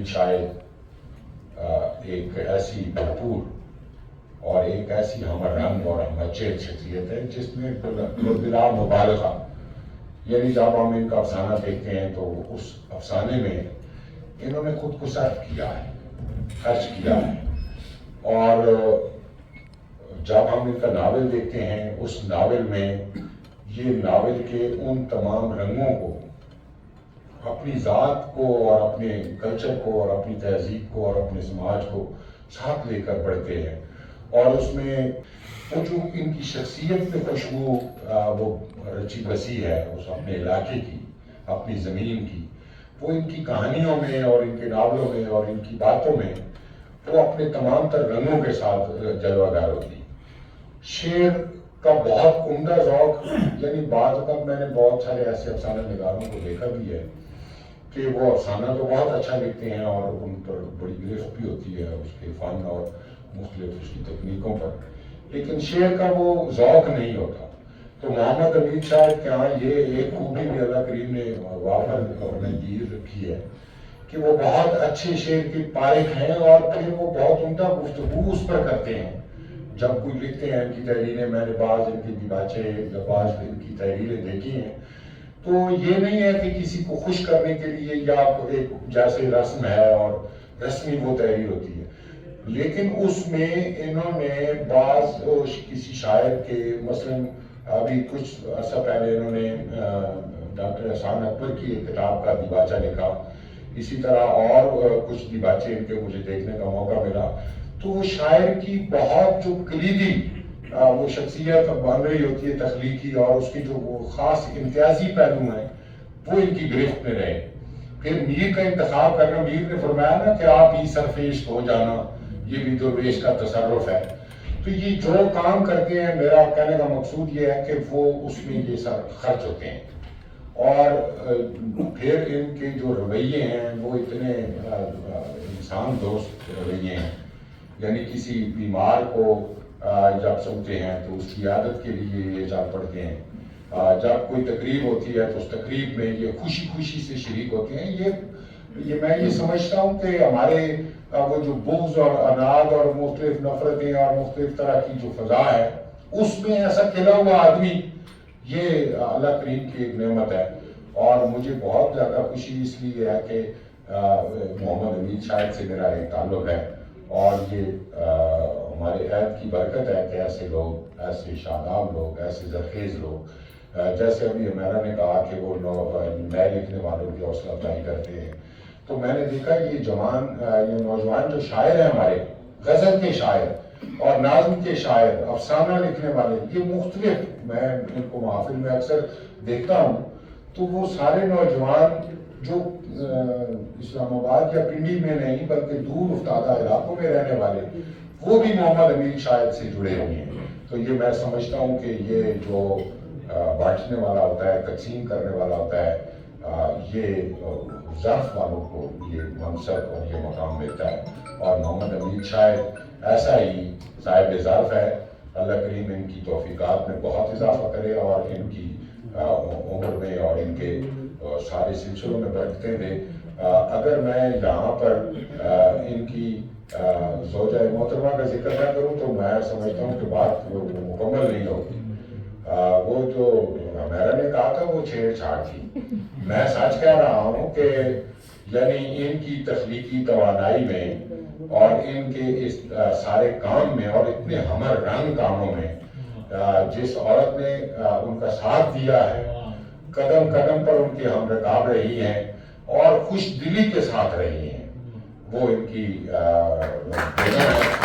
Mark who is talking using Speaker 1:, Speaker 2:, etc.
Speaker 1: امید شاید ایک ایسی بھرپور اور ایک ایسی ہمر رنگ اور ہمر چہر شخصیت ہے جس میں بلا مبالغہ، یعنی جب ہم ان کا افسانہ دیکھتے ہیں تو اس افسانے میں انہوں نے خود کو صرف کیا ہے، خرچ کیا ہے، اور جب ہم ان کا ناول دیکھتے ہیں اس ناول میں یہ ناول کے ان تمام رنگوں کو، اپنی ذات کو اور اپنے کلچر کو اور اپنی تہذیب کو اور اپنے سماج کو ساتھ لے کر بڑھتے ہیں، اور اس میں وہ جو ان کی شخصیت پہ خوشبو وہ رچی بسی ہے اس اپنے علاقے کی، اپنی زمین کی، وہ ان کی کہانیوں میں اور ان کے ناولوں میں اور ان کی باتوں میں وہ اپنے تمام تر رنگوں کے ساتھ جلوہ گر ہوتی۔ شعر کا بہت عمدہ ذوق، یعنی بعض اوقات میں نے بہت سارے ایسے افسانہ نگاروں کو دیکھا بھی ہے کہ وہ افسانہ تو بہت اچھا لکھتے ہیں اور ان پر بڑی گرفت بھی ہوتی ہے اس کے فن اور مختلف اس کی تکنیکوں پر، لیکن شعر کا وہ ذوق نہیں ہوتا۔ تو محمد امید شاید کے ہاں یہ ایک خوبی بھی اللہ کریم نے وافر اور نذیر رکھی ہے کہ وہ بہت اچھے شعر کے پارق ہیں، اور پھر وہ بہت عمدہ گفتگو اس پر کرتے ہیں جب کوئی لکھتے ہیں۔ ان کی تحریریں میں نے بعض ان کی دیباچے یا بعض ان کی تحریریں دیکھی ہیں، تو یہ نہیں ہے کہ کسی کو خوش کرنے کے لیے یا ایک جیسے رسم ہے اور رسمی وہ تحریر ہوتی ہے، لیکن اس میں انہوں نے بعض کسی شاعر کے، مثلاً ابھی کچھ عرصہ پہلے انہوں نے ڈاکٹر احسان اکبر کی ایک کتاب کا دیباچہ لکھا، اسی طرح اور کچھ دیباچے ان کے مجھے دیکھنے کا موقع ملا، تو وہ شاعر کی بہت جو کلیدی وہ شخصیت بن رہی ہوتی ہے تخلیقی، اور اس کی جو وہ خاص امتیازی پہلو ہیں وہ ان کی گرفت میں رہے۔ پھر میر کا انتخاب کرنا، میر نے فرمایا نا کہ آپ ہی سرفیش ہو جانا یہ بھی درویش کا تصرف ہے، تو یہ جو کام کرتے ہیں، میرا کہنے کا مقصود یہ ہے کہ وہ اس میں یہ سب خرچ ہوتے ہیں، اور پھر ان کے جو رویے ہیں وہ اتنے انسان دوست رویے ہیں، یعنی کسی بیمار کو جب سنتے ہیں تو اس کی عادت کے لیے یہ جا پڑتے ہیں، جب کوئی تقریب ہوتی ہے تو اس تقریب میں یہ خوشی خوشی سے شریک ہوتے ہیں۔ یہ میں یہ سمجھتا ہوں کہ ہمارے وہ جو بغض اور اناد اور مختلف نفرتیں اور مختلف طرح کی جو فضا ہے، اس میں ایسا کھلا ہوا آدمی یہ اللہ کریم کی ایک نعمت ہے، اور مجھے بہت زیادہ خوشی اس لیے ہے کہ محمد امید شاید سے میرا ایک تعلق ہے، اور یہ ہمارے عہد کی برکت ہے کہ ایسے لوگ، ایسے شاداب لوگ، ایسے زرخیز لوگ، جیسے ابھی ہمیرا نے کہا کہ وہ نئے لکھنے والوں کی حوصلہ افزائی کرتے ہیں، تو میں نے دیکھا یہ جوان، یہ نوجوان جو شاعر ہیں ہمارے، غزل کے شاعر اور نظم کے شاعر، افسانہ لکھنے والے، یہ مختلف، میں ان کو محافل میں اکثر دیکھتا ہوں، تو وہ سارے نوجوان جو اسلام آباد یا پنڈی میں نہیں بلکہ دور افتادہ علاقوں میں رہنے والے، وہ بھی محمد امید شاید سے جڑے ہوئے ہیں۔ تو یہ میں سمجھتا ہوں کہ یہ جو بانٹنے والا ہوتا ہے، تقسیم کرنے والا ہوتا ہے، یہ ظرف والوں کو یہ منصب اور یہ مقام ملتا ہے، اور محمد امید شاید ایسا ہی صاحب ظرف ہے۔ اللہ کریم ان کی توفیقات میں بہت اضافہ کرے اور ان کی عمر میں اور ان کے سارے سلسلوں میں برکتیں دے۔ اگر میں یہاں پر ان کی زوجہ محترمہ کا ذکر نہ کروں تو میں سمجھتا ہوں کہ بات مکمل نہیں ہوگی۔ وہ جو ہمیرا نے کہا تھا وہ چھیڑ چھاڑ تھی، میں سچ کہہ رہا ہوں کہ یعنی ان کی تخلیقی توانائی میں اور ان کے اس سارے کام میں اور اتنے ہمر رنگ کاموں میں جس عورت نے ان کا ساتھ دیا ہے، قدم قدم پر ان کے ہم رکاب رہی ہیں اور خوش دلی کے ساتھ رہی ہیں، وہ ان کی بیگم ہے۔